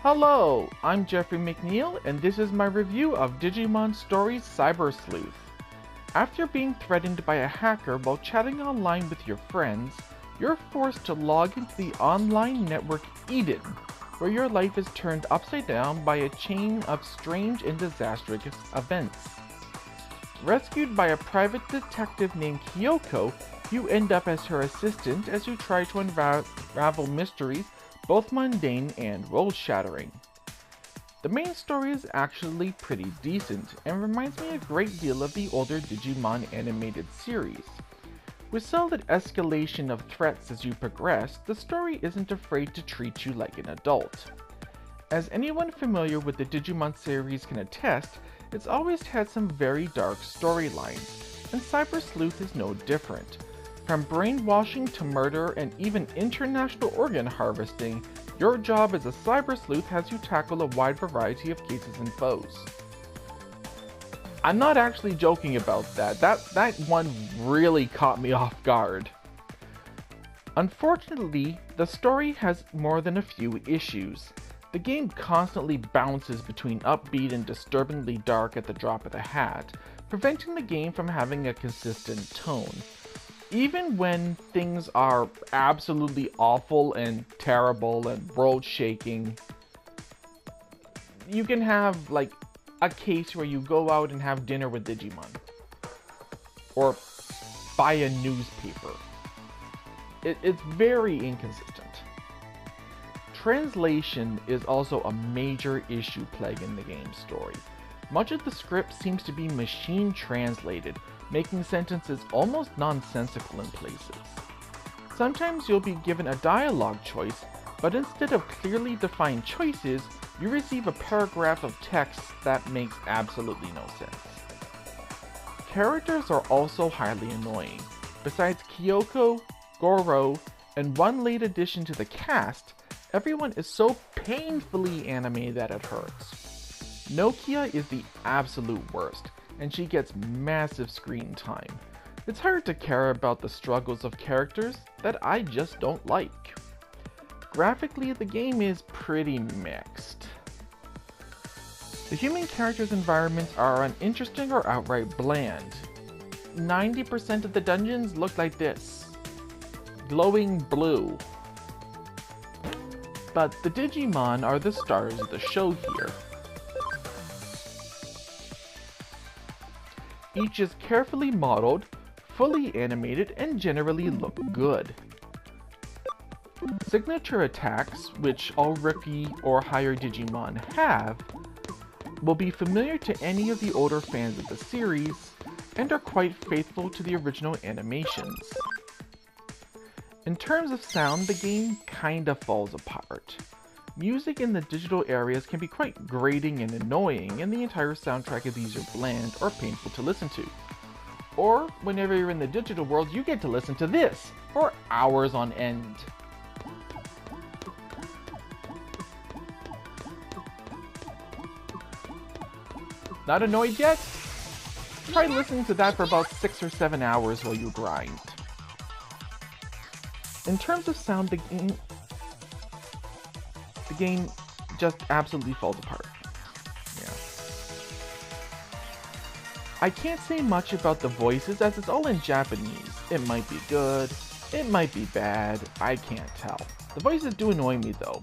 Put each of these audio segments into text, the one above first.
Hello, I'm Jeffrey McNeil, and this is my review of Digimon Story CYBER SLEUTH. After being threatened by a hacker while chatting online with your friends, you're forced to log into the online network Eden, where your life is turned upside down by a chain of strange and disastrous events. Rescued by a private detective named Kyoko, you end up as her assistant as you try to unravel mysteries both mundane and world-shattering. The main story is actually pretty decent and reminds me a great deal of the older Digimon animated series. With solid escalation of threats as you progress, the story isn't afraid to treat you like an adult. As anyone familiar with the Digimon series can attest, it's always had some very dark storylines, and CYBER SLEUTH is no different. From brainwashing to murder and even international organ harvesting, your job as a cyber sleuth has you tackle a wide variety of cases and foes. I'm not actually joking about that. That one really caught me off guard. Unfortunately, the story has more than a few issues. The game constantly bounces between upbeat and disturbingly dark at the drop of the hat, preventing the game from having a consistent tone. Even when things are absolutely awful and terrible and world-shaking, you can have like a case where you go out and have dinner with Digimon. Or buy a newspaper. It's very inconsistent. Translation is also a major issue plaguing the game's story. Much of the script seems to be machine translated, making sentences almost nonsensical in places. Sometimes you'll be given a dialogue choice, but instead of clearly defined choices, you receive a paragraph of text that makes absolutely no sense. Characters are also highly annoying. Besides Kyoko, Goro, and one late addition to the cast, everyone is so painfully anime that it hurts. Nokia is the absolute worst, and she gets massive screen time. It's hard to care about the struggles of characters that I just don't like. Graphically, the game is pretty mixed. The human characters' environments are uninteresting or outright bland. 90% of the dungeons look like this. Glowing blue. But the Digimon are the stars of the show here. Each is carefully modeled, fully animated, and generally look good. Signature attacks, which all rookie or higher Digimon have, will be familiar to any of the older fans of the series, and are quite faithful to the original animations. In terms of sound, the game kinda falls apart. Music in the digital areas can be quite grating and annoying, and the entire soundtrack is either bland or painful to listen to. Or, whenever you're in the digital world, you get to listen to this for hours on end. Not annoyed yet? Try listening to that for about 6 or 7 hours while you grind. In terms of sound, the game just absolutely falls apart. Yeah. I can't say much about the voices as it's all in Japanese. It might be good, it might be bad, I can't tell. The voices do annoy me though.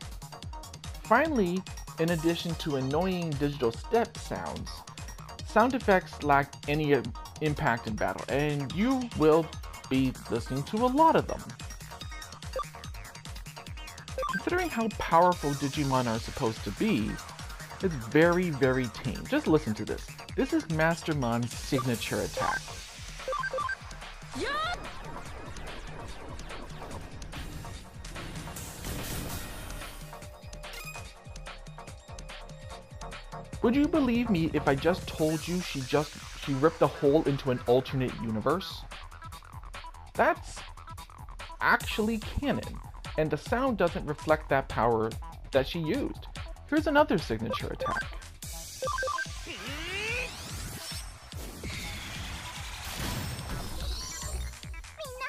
Finally, in addition to annoying digital step sounds, sound effects lack any impact in battle, and you will be listening to a lot of them. Considering how powerful Digimon are supposed to be, it's very, very tame. Just listen to this. This is Mastermon's signature attack. Would you believe me if I just told you she ripped a hole into an alternate universe? That's actually canon, and the sound doesn't reflect that power that she used. Here's another signature attack.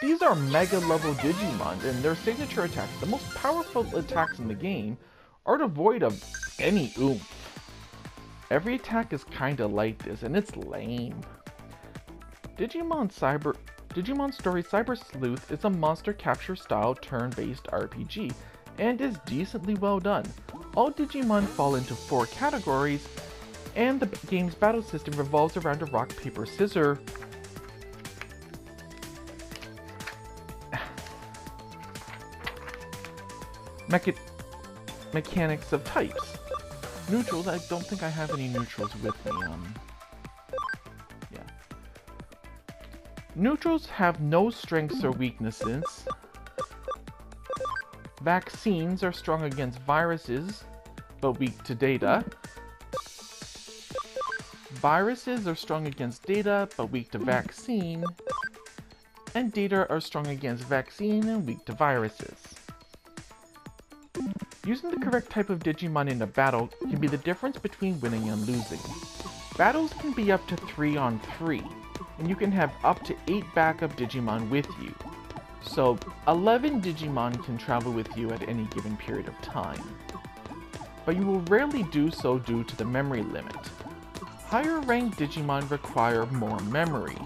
These are mega level Digimon, and their signature attacks, the most powerful attacks in the game, are devoid of any oomph. Every attack is kinda like this, and it's lame. Digimon Story Cyber Sleuth is a monster capture style turn-based RPG, and is decently well done. All Digimon fall into 4 categories, and the game's battle system revolves around a rock, paper, scissors mechanics of types. Neutrals, I don't think I have any neutrals with me. Yeah. Neutrals have no strengths or weaknesses. Vaccines are strong against viruses, but weak to data. Viruses are strong against data, but weak to vaccine. And data are strong against vaccine and weak to viruses. Using the correct type of Digimon in a battle can be the difference between winning and losing. Battles can be up to 3 on 3, and you can have up to 8 backup Digimon with you. So 11 Digimon can travel with you at any given period of time. But you will rarely do so due to the memory limit. Higher ranked Digimon require more memory.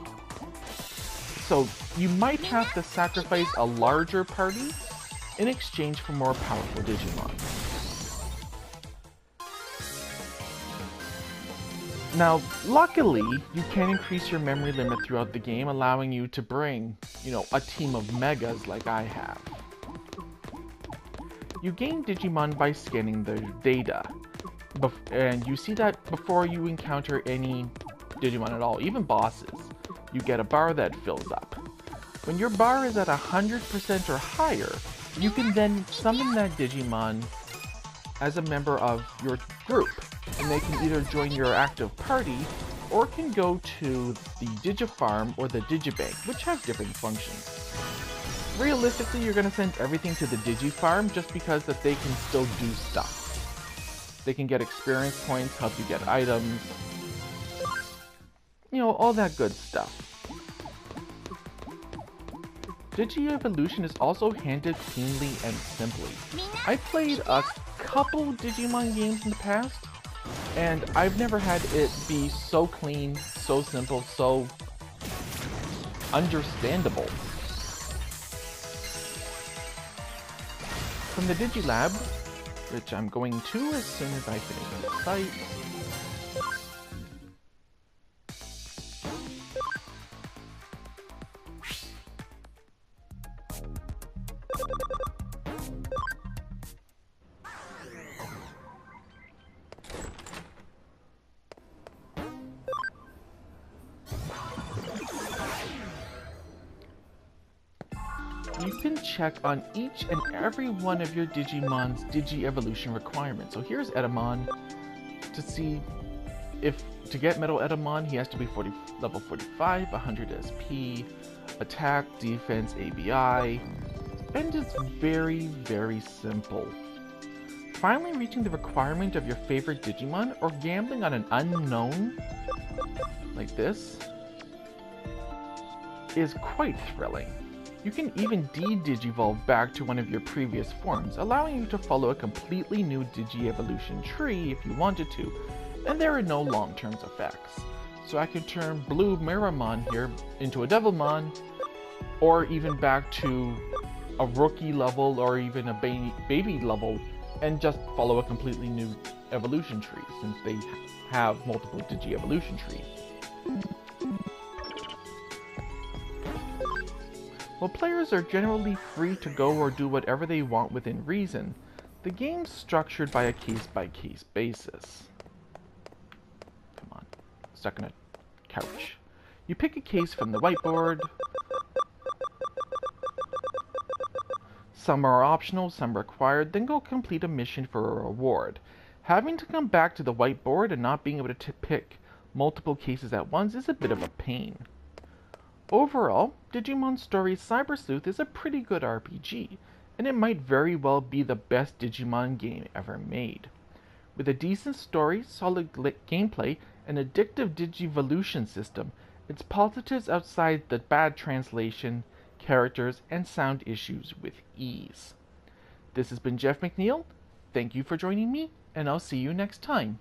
So you might have to sacrifice a larger party in exchange for more powerful Digimon. Now, luckily, you can increase your memory limit throughout the game, allowing you to bring, a team of megas like I have. You gain Digimon by scanning their data, and you see that before you encounter any Digimon at all, even bosses, you get a bar that fills up. When your bar is at 100% or higher, you can then summon that Digimon as a member of your group, and they can either join your active party, or can go to the Digifarm or the Digibank, which have different functions. Realistically, you're going to send everything to the Digifarm just because that they can still do stuff. They can get experience points, help you get items, all that good stuff. Digi-evolution is also handled cleanly and simply. I played a couple Digimon games in the past, and I've never had it be so clean, so simple, so understandable. From the Digilab, which I'm going to as soon as I finish the site, you can check on each and every one of your Digimon's Digi-evolution requirements. So here's Edamon. To see if to get Metal Edamon, he has to be level 45, 100 SP, attack, defense, ABI, and it's very, very simple. Finally reaching the requirement of your favorite Digimon or gambling on an unknown like this is quite thrilling. You can even de-digivolve back to one of your previous forms, allowing you to follow a completely new Digi-evolution tree if you wanted to, and there are no long-term effects. So I can turn Blue Miramon here into a Devilmon, or even back to a rookie level or even a baby level, and just follow a completely new evolution tree, since they have multiple Digi-evolution trees. While players are generally free to go or do whatever they want within reason, the game's structured by a case-by-case basis. Come on, stuck in a couch. You pick a case from the whiteboard. Some are optional, some required, then go complete a mission for a reward. Having to come back to the whiteboard and not being able to pick multiple cases at once is a bit of a pain. Overall, Digimon Story Cyber Sleuth is a pretty good RPG, and it might very well be the best Digimon game ever made. With a decent story, solid gameplay, and addictive Digivolution system, its positives outside the bad translation, characters, and sound issues with ease. This has been Jeff McNeil. Thank you for joining me, and I'll see you next time.